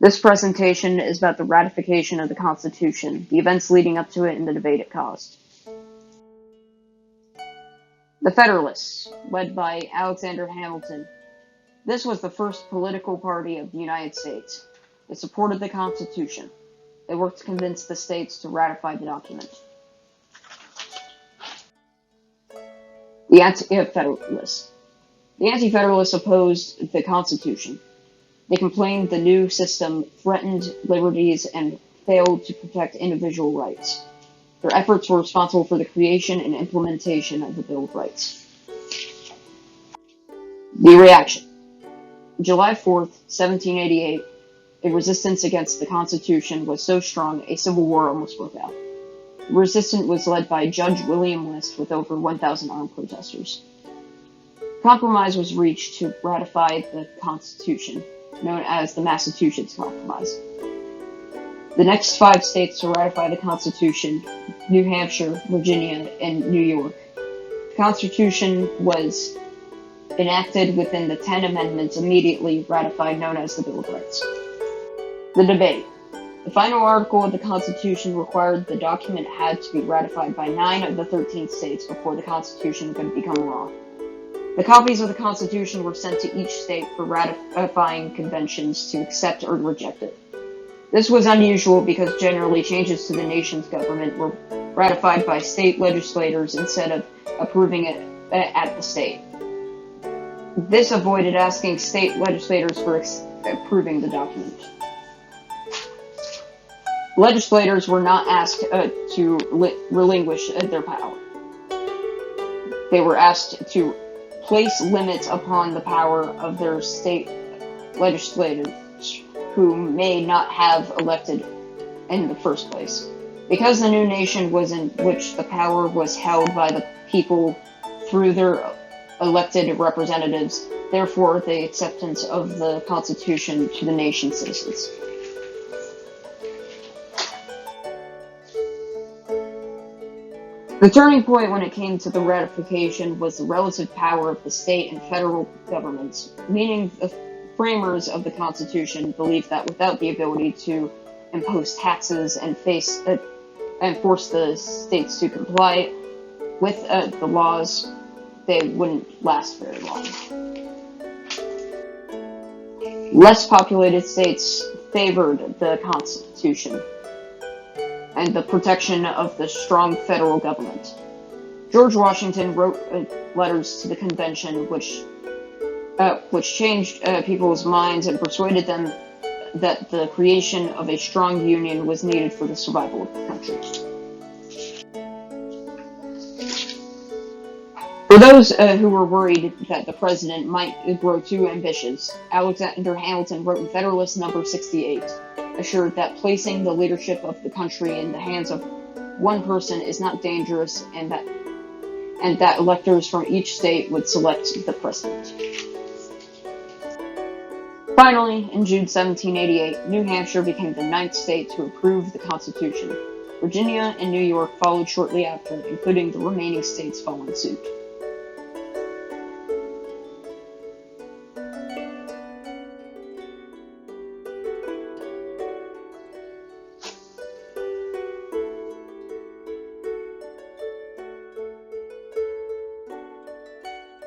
This presentation is about the ratification of the Constitution, the events leading up to it, and the debate it caused. The Federalists, led by Alexander Hamilton. This was the first political party of the United States. They supported the Constitution. They worked to convince the states to ratify the document. The Anti-Federalists. The Anti-Federalists opposed the Constitution. They complained the new system threatened liberties and failed to protect individual rights. Their efforts were responsible for the creation and implementation of the Bill of Rights. The reaction. July 4th, 1788, a resistance against the Constitution was so strong a civil war almost broke out. The resistance was led by Judge William List with over 1,000 armed protesters. Compromise was reached to ratify the Constitution, known as the Massachusetts Compromise. The next 5 states to ratify the Constitution: New Hampshire, Virginia, and New York. The Constitution was enacted within the 10 amendments immediately ratified, known as the Bill of Rights. The debate. The final article of the Constitution required the document had to be ratified by 9 of the 13 states before the Constitution could become law. The copies of the Constitution were sent to each state for ratifying conventions to accept or reject it. This was unusual because generally changes to the nation's government were ratified by state legislators instead of approving it at the state. This avoided asking state legislators for approving the document. Legislators were not asked to relinquish their power. They were asked to place limits upon the power of their state legislators, who may not have elected in the first place. Because the new nation was in which the power was held by the people through their elected representatives, therefore the acceptance of the Constitution to the nation's citizens. The turning point when it came to the ratification was the relative power of the state and federal governments, meaning the framers of the Constitution believed that without the ability to impose taxes and force the states to comply with the laws, they wouldn't last very long. Less populated states favored the Constitution and the protection of the strong federal government. George Washington wrote letters to the convention which changed people's minds and persuaded them that the creation of a strong union was needed for the survival of the country. For those who were worried that the president might grow too ambitious, Alexander Hamilton wrote in Federalist No. 68, assured that placing the leadership of the country in the hands of one person is not dangerous, and that electors from each state would select the president. Finally, in June 1788, New Hampshire became the 9th state to approve the Constitution. Virginia and New York followed shortly after, including the remaining states following suit.